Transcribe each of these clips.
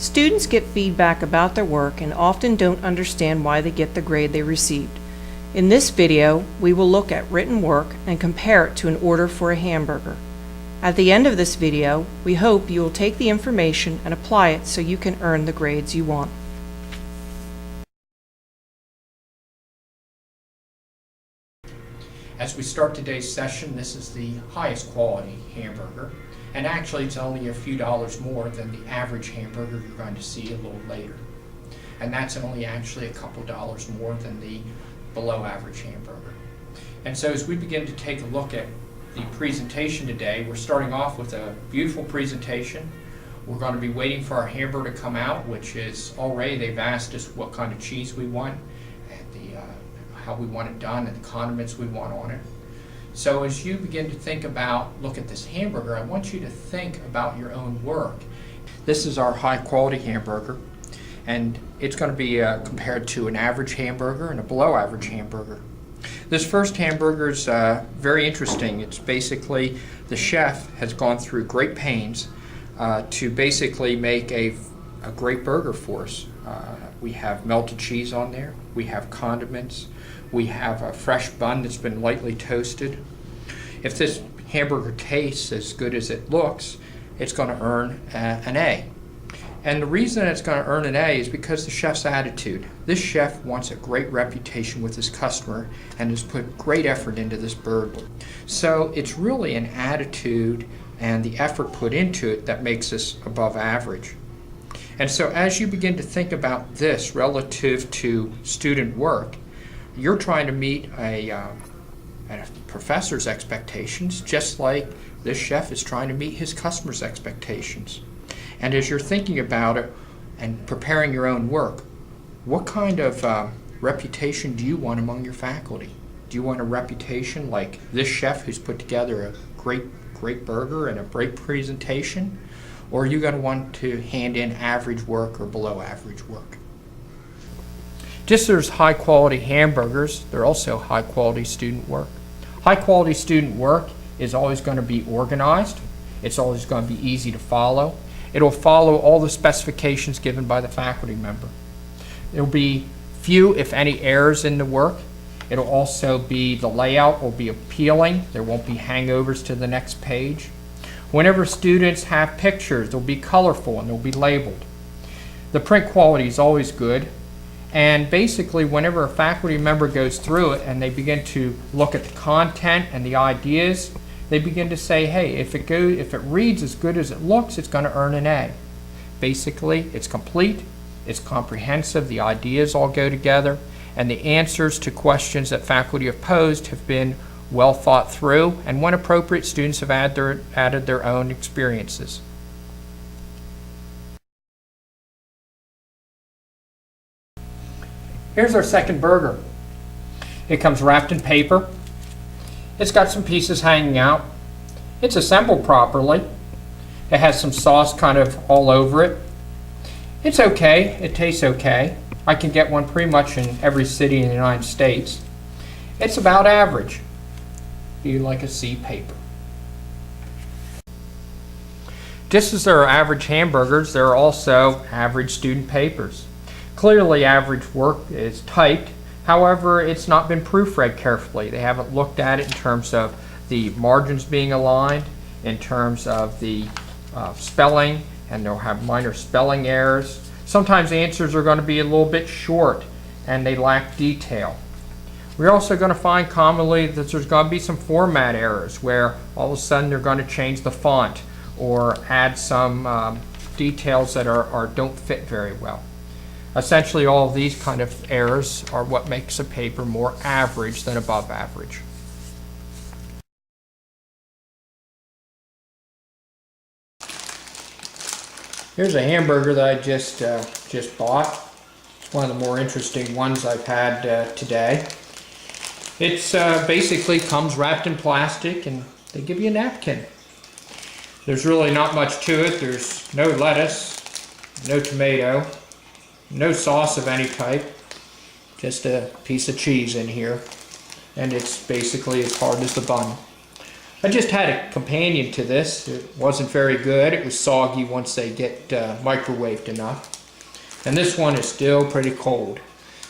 Students get feedback about their work and often don't understand why they get the grade they received. In this video, we will look at written work and compare it to an order for a hamburger. At the end of this video, we hope you will take the information and apply it so you can earn the grades you want. As we start today's session, this is the highest quality hamburger, and actually it's only a few dollars more than the average hamburger you're going to see a little later. And that's only actually a couple dollars more than the below average hamburger. And so as we begin to take a look at the presentation today, we're starting off with a beautiful presentation. We're going to be waiting for our hamburger to come out, which is already they've asked us what kind of cheese we want and how we want it done and the condiments we want on it. So as you begin to think about, look at this hamburger, I want you to think about your own work. This is our high quality hamburger, and it's going to be compared to an average hamburger and a below average hamburger. This first hamburger is very interesting. It's basically the chef has gone through great pains to basically make a great burger for us. We have melted cheese on there, we have condiments, we have a fresh bun that's been lightly toasted. If this hamburger tastes as good as it looks, it's going to earn an A. And the reason it's going to earn an A is because the chef's attitude. This chef wants a great reputation with his customer and has put great effort into this burger. So it's really an attitude and the effort put into it that makes this above average. And so as you begin to think about this relative to student work, you're trying to meet a professor's expectations just like this chef is trying to meet his customer's expectations. And as you're thinking about it and preparing your own work, what kind of reputation do you want among your faculty? Do you want a reputation like this chef who's put together a great burger and a great presentation? Or are you going to want to hand in average work or below average work? Just as there's high quality hamburgers, there are also high quality student work. High quality student work is always going to be organized. It's always going to be easy to follow. It'll follow all the specifications given by the faculty member. There'll be few, if any, errors in the work. It'll also be, the layout will be appealing. There won't be hangovers to the next page. Whenever students have pictures, they'll be colorful and they'll be labeled. The print quality is always good. And basically, whenever a faculty member goes through it and they begin to look at the content and the ideas, they begin to say, hey, if it reads as good as it looks, it's going to earn an A. Basically, it's complete, it's comprehensive, the ideas all go together, and the answers to questions that faculty have posed have been well thought through, and when appropriate, students have added their own experiences. Here's our second burger. It comes wrapped in paper. It's got some pieces hanging out. It's assembled properly. It has some sauce kind of all over it. It's okay. It tastes okay. I can get one pretty much in every city in the United States. It's about average. You like a C paper. Just as there are average hamburgers, there are also average student papers. Clearly, average work is typed. However, it's not been proofread carefully. They haven't looked at it in terms of the margins being aligned, in terms of the spelling, and they'll have minor spelling errors. Sometimes answers are going to be a little bit short and they lack detail. We're also going to find commonly that there's going to be some format errors where all of a sudden they're going to change the font or add some details that don't fit very well. Essentially, all of these kind of errors are what makes a paper more average than above average. Here's a hamburger that I just bought. It's one of the more interesting ones I've had today. It's basically comes wrapped in plastic and they give you a napkin. There's really not much to it. There's no lettuce, no tomato, no sauce of any type, just a piece of cheese in here, and it's basically as hard as the bun. I just had a companion to this. It wasn't very good. It was soggy once they get microwaved enough. And this one is still pretty cold.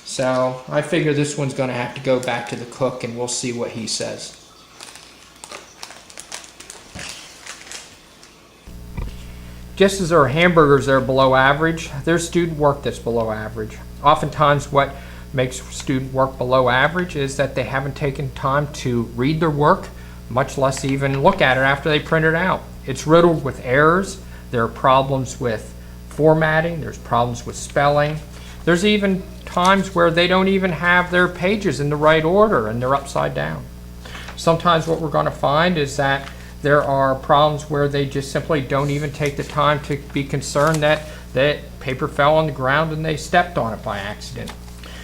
So I figure this one's going to have to go back to the cook and we'll see what he says. Just as our hamburgers are below average, there's student work that's below average. Oftentimes what makes student work below average is that they haven't taken time to read their work, much less even look at it after they print it out. It's riddled with errors. There are problems with formatting. There's problems with spelling. There's even times where they don't even have their pages in the right order and they're upside down. Sometimes what we're going to find is that there are problems where they just simply don't even take the time to be concerned that paper fell on the ground and they stepped on it by accident.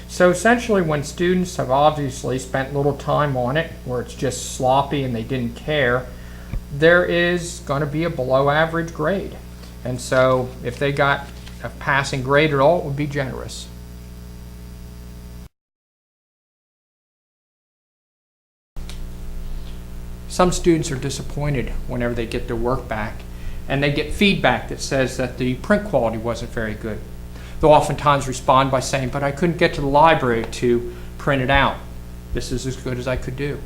So essentially when students have obviously spent little time on it, where it's just sloppy and they didn't care, there is going to be a below average grade. And so if they got a passing grade at all, it would be generous. Some students are disappointed whenever they get their work back and they get feedback that says that the print quality wasn't very good. They'll oftentimes respond by saying, but I couldn't get to the library to print it out. This is as good as I could do.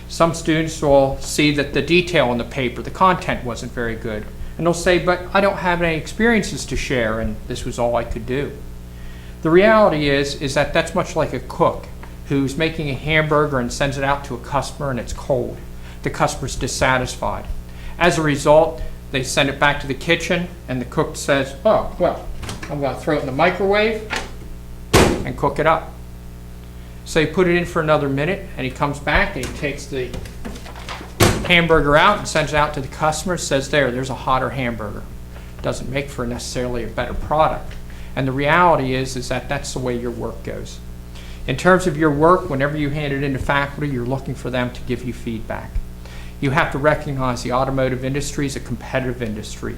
Some students will see that the detail on the paper, the content wasn't very good. And they'll say, but I don't have any experiences to share and this was all I could do. The reality is that that's much like a cook who's making a hamburger and sends it out to a customer and it's cold. The customer's dissatisfied. As a result, they send it back to the kitchen and the cook says, oh, well, I'm going to throw it in the microwave and cook it up. So you put it in for another minute and he comes back and he takes the hamburger out and sends it out to the customer, says there's a hotter hamburger. Doesn't make for necessarily a better product. And the reality is that that's the way your work goes. In terms of your work, whenever you hand it in to faculty, you're looking for them to give you feedback. You have to recognize the automotive industry is a competitive industry.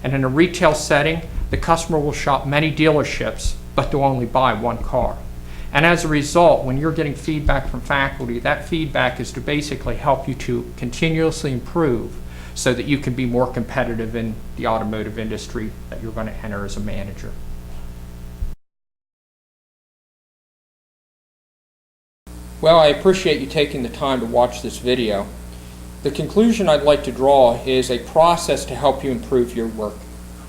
And in a retail setting, the customer will shop many dealerships, but they'll only buy one car. And as a result, when you're getting feedback from faculty, that feedback is to basically help you to continuously improve so that you can be more competitive in the automotive industry that you're going to enter as a manager. Well, I appreciate you taking the time to watch this video. The conclusion I'd like to draw is a process to help you improve your work.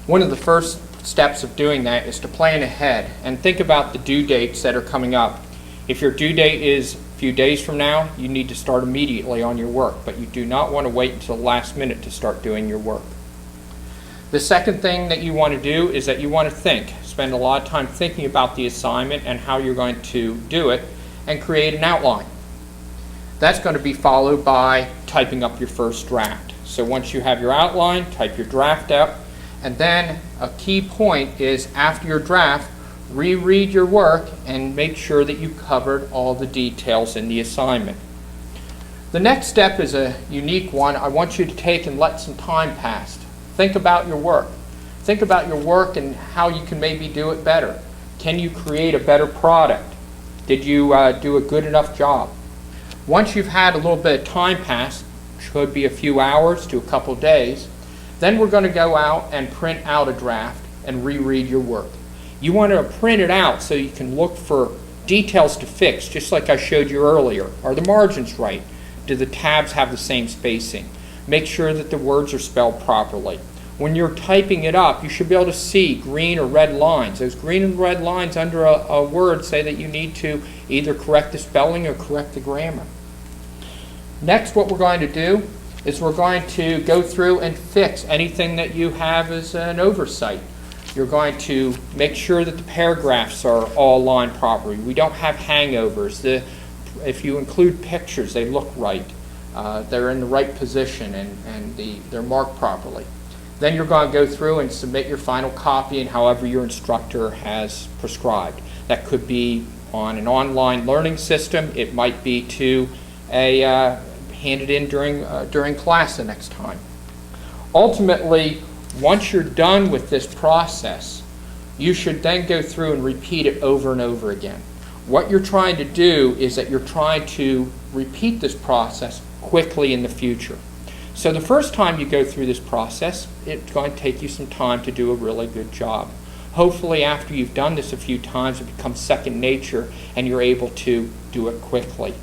One of the first steps of doing that is to plan ahead and think about the due dates that are coming up. If your due date is a few days from now, you need to start immediately on your work, but you do not want to wait until the last minute to start doing your work. The second thing that you want to do is that you want to spend a lot of time thinking about the assignment and how you're going to do it and create an outline. That's going to be followed by typing up your first draft. So once you have your outline, type your draft up, and then a key point is after your draft, reread your work and make sure that you covered all the details in the assignment. The next step is a unique one. I want you to take and let some time pass. Think about your work. Think about your work and how you can maybe do it better. Can you create a better product? Did you do a good enough job? Once you've had a little bit of time pass, which could be a few hours to a couple days, then we're going to go out and print out a draft and reread your work. You want to print it out so you can look for details to fix, just like I showed you earlier. Are the margins right? Do the tabs have the same spacing? Make sure that the words are spelled properly. When you're typing it up, you should be able to see green or red lines. Those green and red lines under a word say that you need to either correct the spelling or correct the grammar. Next, what we're going to do is we're going to go through and fix anything that you have as an oversight. You're going to make sure that the paragraphs are all aligned properly. We don't have hangovers. If you include pictures, they look right. They're in the right position and they're marked properly. Then you're going to go through and submit your final copy in however your instructor has prescribed. That could be on an online learning system. It might be to hand it in during class the next time. Ultimately, once you're done with this process, you should then go through and repeat it over and over again. What you're trying to do is that you're trying to repeat this process quickly in the future. So the first time you go through this process, it's going to take you some time to do a really good job. Hopefully after you've done this a few times, it becomes second nature and you're able to do it quickly.